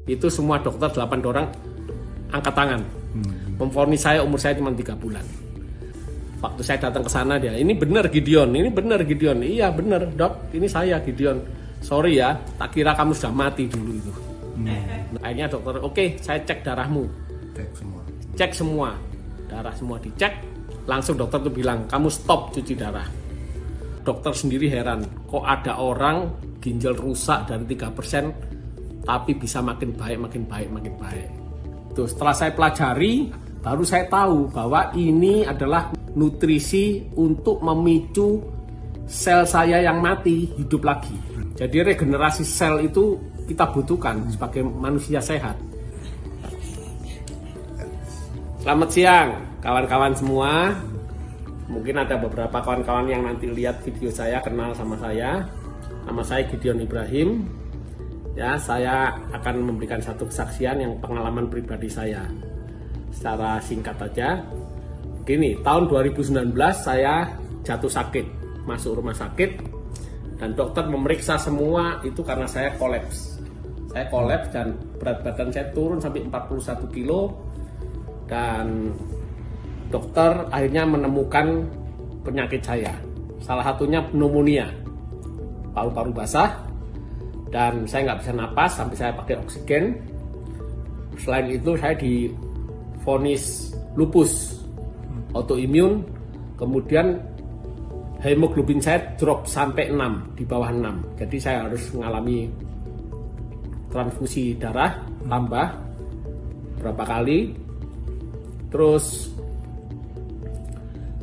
Itu semua dokter 8 orang angkat tangan. Memvonis saya, umur saya cuma 3 bulan. Waktu saya datang ke sana dia, ini benar Gideon, ini benar Gideon. Iya benar dok, ini saya Gideon. Sorry ya, tak kira kamu sudah mati dulu itu. Akhirnya dokter, oke, saya cek darahmu. Cek semua, darah semua dicek. Langsung dokter tuh bilang, kamu stop cuci darah. Dokter sendiri heran, kok ada orang ginjal rusak dari 3%, tapi bisa makin baik, makin baik, makin baik. Tuh, setelah saya pelajari, baru saya tahu bahwa ini adalah nutrisi untuk memicu sel saya yang mati hidup lagi. Jadi regenerasi sel itu kita butuhkan sebagai manusia sehat. Selamat siang kawan-kawan semua. Mungkin ada beberapa kawan-kawan yang nanti lihat video saya kenal sama saya. Nama saya Gideon Ibrahim. Ya, saya akan memberikan satu kesaksian yang pengalaman pribadi saya. Secara singkat aja. Begini, tahun 2019 saya jatuh sakit, masuk rumah sakit, dan dokter memeriksa semua itu karena saya kolaps. Saya kolaps dan berat badan saya turun sampai 41 kilo, dan dokter akhirnya menemukan penyakit saya. Salah satunya pneumonia, paru-paru basah, dan saya nggak bisa napas sampai saya pakai oksigen. Selain itu saya divonis lupus autoimun, kemudian hemoglobin saya drop sampai 6, di bawah 6. Jadi saya harus mengalami transfusi darah tambah berapa kali. Terus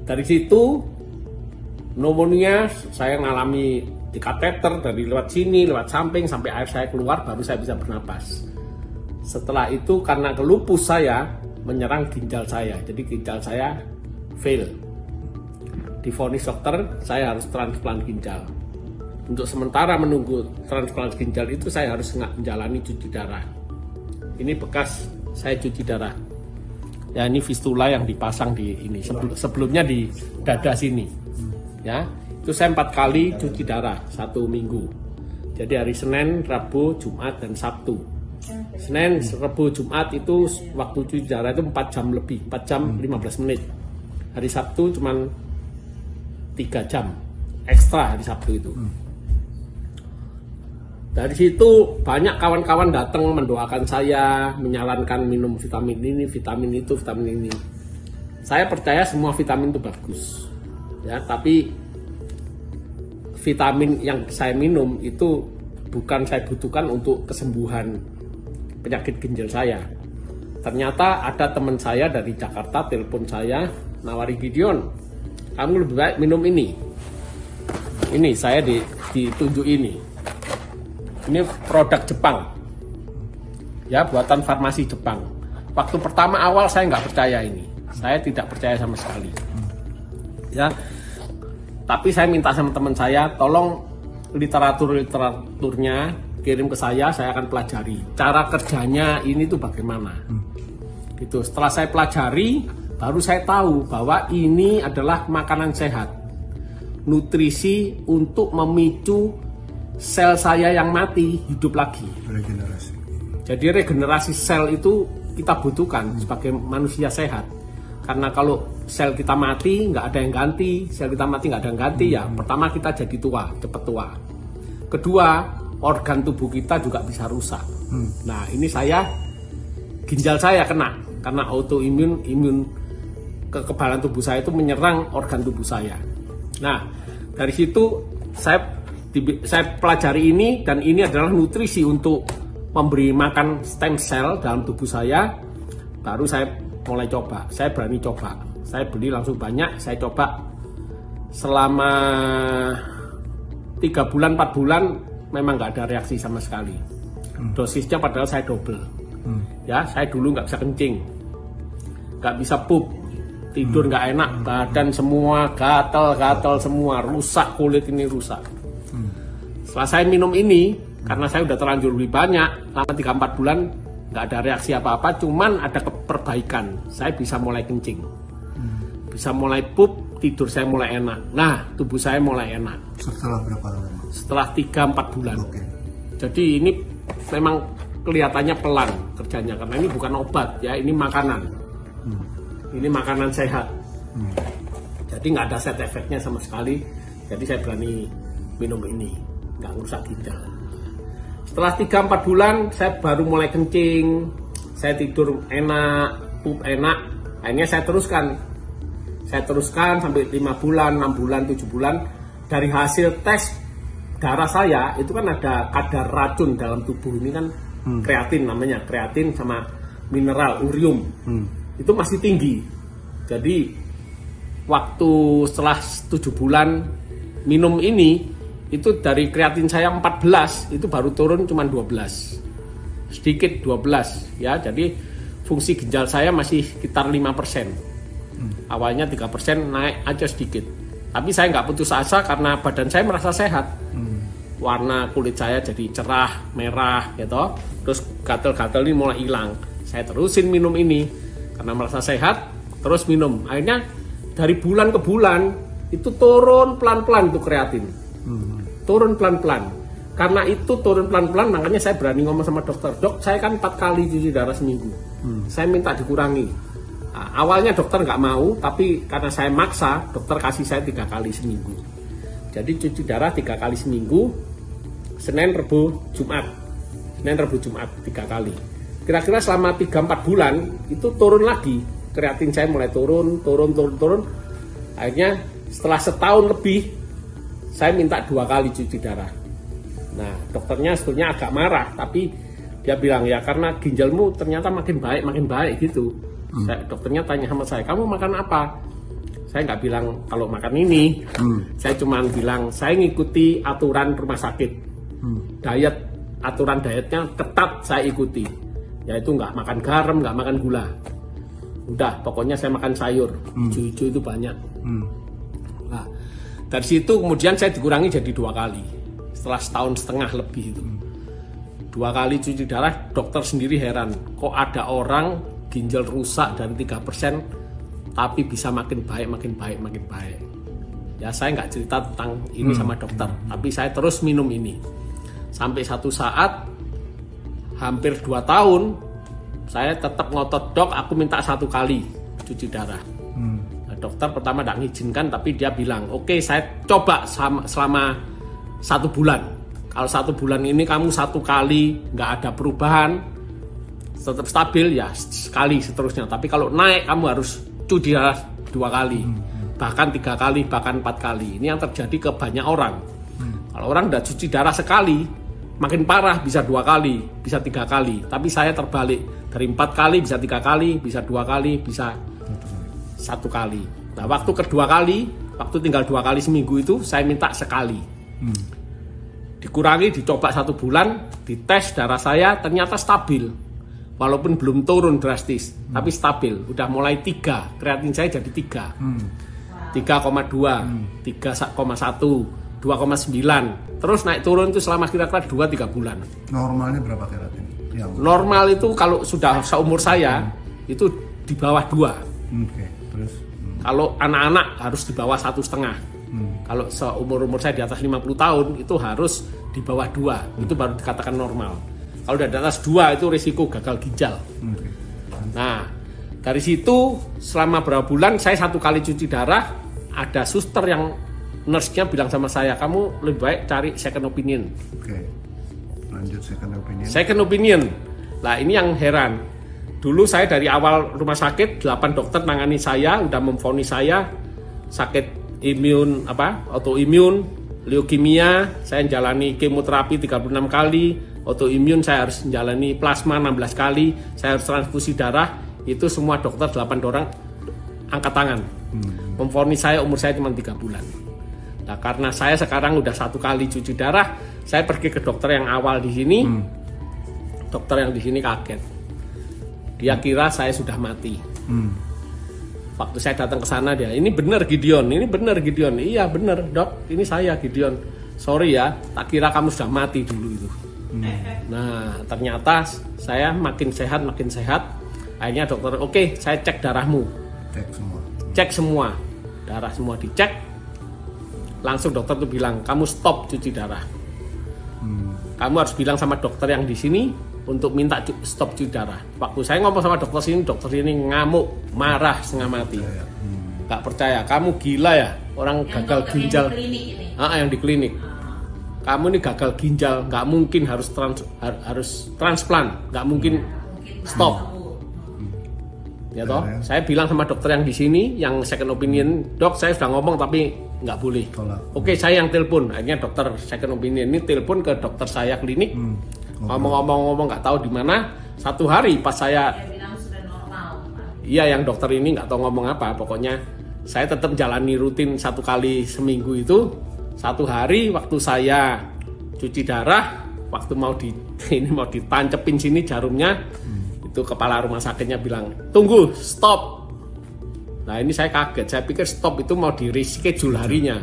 dari situ pneumonia saya mengalami di kateter dari lewat sini, lewat samping sampai air saya keluar baru saya bisa bernapas. Setelah itu karena kelupus saya menyerang ginjal saya, jadi ginjal saya fail. Divonis dokter saya harus transplant ginjal. Untuk sementara menunggu transplant ginjal itu saya harus menjalani cuci darah. Ini bekas saya cuci darah. Ya, ini fistula yang dipasang di ini. Sebelumnya di dada sini. Ya, itu saya 4 kali cuci darah 1 minggu. Jadi hari Senin, Rabu, Jumat, dan Sabtu. Senin, Rabu, Jumat itu waktu cuci darah itu 4 jam lebih, 4 jam 15 menit. Hari Sabtu cuman 3 jam ekstra hari Sabtu itu. Dari situ banyak kawan-kawan datang mendoakan saya, menyarankan minum vitamin ini, vitamin itu, vitamin ini. Saya percaya semua vitamin itu bagus. Ya, tapi vitamin yang saya minum itu bukan saya butuhkan untuk kesembuhan penyakit ginjal saya. Ternyata ada teman saya dari Jakarta telepon saya, nawari, Gideon, kamu lebih baik minum ini. Ini saya ditunjuk ini. Ini produk Jepang. Ya, buatan farmasi Jepang. Waktu pertama awal saya nggak percaya ini. Saya tidak percaya sama sekali. Ya. Tapi saya minta sama teman saya, tolong literaturnya kirim ke saya akan pelajari. Cara kerjanya ini tuh bagaimana. Gitu. Setelah saya pelajari, baru saya tahu bahwa ini adalah makanan sehat. Nutrisi untuk memicu sel saya yang mati hidup lagi. Regenerasi. Jadi regenerasi sel itu kita butuhkan sebagai manusia sehat. Karena kalau sel kita mati nggak ada yang ganti, sel kita mati nggak ada yang ganti, ya pertama kita jadi tua, cepat tua. Kedua, organ tubuh kita juga bisa rusak. Nah, ini ginjal saya kena karena autoimun, kekebalan tubuh saya itu menyerang organ tubuh saya. Nah, dari situ saya pelajari ini, dan ini adalah nutrisi untuk memberi makan stem cell dalam tubuh saya. Baru saya mulai coba, saya berani coba. Saya beli langsung banyak, saya coba selama 3 bulan, 4 bulan memang nggak ada reaksi sama sekali. Dosisnya padahal saya double. Ya, saya dulu nggak bisa kencing, nggak bisa pup, tidur nggak enak, badan semua gatal semua, rusak, kulit ini rusak. Setelah saya minum ini, karena saya udah terlanjur beli banyak, selama 3-4 bulan nggak ada reaksi apa-apa, cuman ada perbaikan. Saya bisa mulai kencing, bisa mulai pup, tidur saya mulai enak. Nah, tubuh saya mulai enak. Setelah berapa lama? Setelah 3-4 bulan. Oke. Jadi ini memang kelihatannya pelan kerjanya karena ini bukan obat ya, ini makanan. Ini makanan sehat. Jadi nggak ada side effect-nya sama sekali. Jadi saya berani minum ini, nggak ngerusak ginjal. Setelah 3-4 bulan saya baru mulai kencing, saya tidur enak, pup enak. Akhirnya saya teruskan sampai 5 bulan, 6 bulan, 7 bulan. Dari hasil tes darah saya itu kan ada kadar racun dalam tubuh ini kan, kreatin namanya, kreatin sama mineral urium. Itu masih tinggi. Jadi waktu setelah 7 bulan minum ini, itu dari kreatin saya 14 itu baru turun cuma 12, sedikit 12 ya. Jadi fungsi ginjal saya masih sekitar 5%. Awalnya 3%, naik aja sedikit. Tapi saya nggak putus asa karena badan saya merasa sehat. Warna kulit saya jadi cerah, merah gitu. Terus gatal-gatal ini mulai hilang. Saya terusin minum ini karena merasa sehat, terus minum. Akhirnya dari bulan ke bulan itu turun pelan-pelan tuh kreatin. Turun pelan-pelan. Karena itu turun pelan-pelan, makanya saya berani ngomong sama dokter. Dok, saya kan 4 kali cuci darah seminggu. Saya minta dikurangi. Nah, awalnya dokter nggak mau, tapi karena saya maksa, dokter kasih saya 3 kali seminggu. Jadi cuci darah 3 kali seminggu, Senin, Rebu, Jumat. Senin, Rebu, Jumat 3 kali. Kira-kira selama 3-4 bulan itu turun lagi. Kreatin saya mulai turun. Akhirnya setelah setahun lebih, saya minta 2 kali cuci darah. Nah, dokternya sebetulnya agak marah, tapi dia bilang ya karena ginjalmu ternyata makin baik gitu. Dokternya tanya sama saya, kamu makan apa? Saya nggak bilang kalau makan ini. Saya cuma bilang saya ngikuti aturan rumah sakit. Aturan dietnya ketat saya ikuti. Yaitu nggak makan garam, nggak makan gula. Udah, pokoknya saya makan sayur. Hijau itu banyak. Nah, dari situ kemudian saya dikurangi jadi 2 kali. Setelah setahun setengah lebih itu. 2 kali cuci darah, dokter sendiri heran. Kok ada orang ginjal rusak dari 3%, tapi bisa makin baik. Ya saya nggak cerita tentang ini sama dokter, tapi saya terus minum ini. Sampai satu saat, hampir 2 tahun, saya tetap ngotot, dok aku minta 1 kali cuci darah. Nah, dokter pertama tidak mengizinkan, tapi dia bilang oke, saya coba selama 1 bulan. Kalau 1 bulan ini kamu 1 kali nggak ada perubahan, tetap stabil ya sekali seterusnya. Tapi kalau naik kamu harus cuci darah 2 kali, bahkan 3 kali, bahkan 4 kali. Ini yang terjadi ke banyak orang. Kalau orang udah cuci darah sekali, makin parah bisa 2 kali, bisa 3 kali. Tapi saya terbalik, dari 4 kali bisa 3 kali, bisa 2 kali, bisa 1 kali. Nah waktu kedua kali, waktu tinggal 2 kali seminggu itu saya minta sekali. Dikurangi, dicoba 1 bulan, dites darah saya ternyata stabil. Walaupun belum turun drastis, tapi stabil. Udah mulai 3, kreatin saya jadi 3. 3,2, 3,1, 2,9. Terus naik turun itu selama kira-kira 2-3 bulan. Normalnya berapa kreatin? Normal itu kalau sudah seumur saya, itu di bawah 2. Terus? Kalau anak-anak harus di bawah 1,5. Kalau seumur saya di atas 50 tahun, itu harus di bawah 2. Itu baru dikatakan normal. Kalau udah di atas 2 itu risiko gagal ginjal. Nah, dari situ selama berapa bulan saya 1 kali cuci darah, ada suster yang nurse-nya bilang sama saya, kamu lebih baik cari second opinion. Lanjut second opinion. Second opinion. Nah, ini yang heran. Dulu saya dari awal rumah sakit 8 dokter nangani saya, udah memvonis saya sakit imun autoimun, leukemia, saya jalani kemoterapi 36 kali. Autoimun saya harus menjalani plasma 16 kali, saya harus transfusi darah. Itu semua dokter 8 orang angkat tangan. Memvonis saya umur saya cuma 3 bulan. Nah, karena saya sekarang udah 1 kali cuci darah, saya pergi ke dokter yang awal di sini. Dokter yang di sini kaget. Dia kira saya sudah mati. Waktu saya datang ke sana dia, ini benar Gideon, ini benar Gideon. Iya benar dok, ini saya Gideon. Sorry ya, tak kira kamu sudah mati dulu itu. Nah ternyata saya makin sehat. Akhirnya dokter, oke, saya cek darahmu. Cek semua. Darah semua dicek. Langsung dokter tuh bilang, kamu stop cuci darah. kamu harus bilang sama dokter yang di sini untuk minta stop cuci darah. Waktu saya ngomong sama dokter sini ngamuk, marah setengah mati. Gak percaya, kamu gila ya, orang yang gagal ginjal. Yang di klinik. Kamu ini gagal ginjal, nggak mungkin harus transplant, nggak mungkin stop. Ya toh, saya bilang sama dokter yang di sini, yang second opinion, dok saya sudah ngomong tapi nggak boleh. Oke, saya yang telepon, akhirnya dokter second opinion ini telepon ke dokter saya klinik, ngomong-ngomong nggak tahu di mana. Satu hari pas saya, iya yang dokter ini nggak tahu ngomong apa, pokoknya saya tetap jalani rutin 1 kali seminggu itu. Satu hari waktu saya cuci darah, waktu mau ditancepin sini jarumnya, itu kepala rumah sakitnya bilang, tunggu, stop. Nah ini saya kaget, saya pikir stop itu mau di reschedule harinya,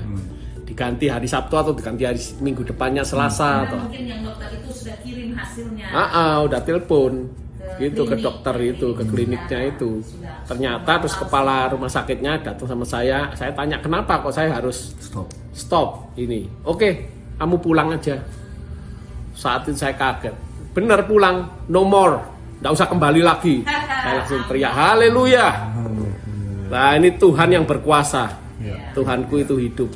diganti hari Sabtu atau diganti hari minggu depannya Selasa. Mungkin yang dokter itu sudah kirim hasilnya. Udah telepon gitu ke dokter itu, ke kliniknya itu. Ternyata terus kepala rumah sakitnya datang sama saya tanya kenapa kok saya harus stop ini. Oke, kamu pulang aja. Saat itu saya kaget, bener pulang, no more, nggak usah kembali lagi. Saya langsung teriak haleluya. Nah ini Tuhan yang berkuasa, Tuhanku itu hidup.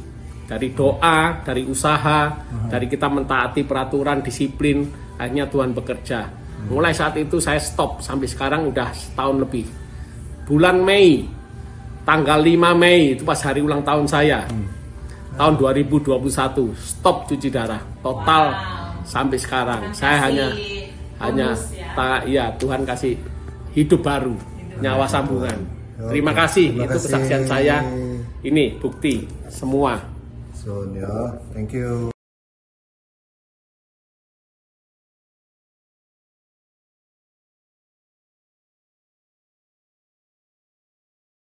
Dari doa, dari usaha, dari kita mentaati peraturan, disiplin, akhirnya Tuhan bekerja. Mulai saat itu saya stop, sampai sekarang udah setahun lebih. Bulan Mei, tanggal 5 Mei, itu pas hari ulang tahun saya, tahun 2021, stop cuci darah, total sampai sekarang. Saya hanya Tuhan kasih hidup baru, nyawa sambungan. Terima kasih, itu kesaksian saya. Ini bukti semua. So, thank you.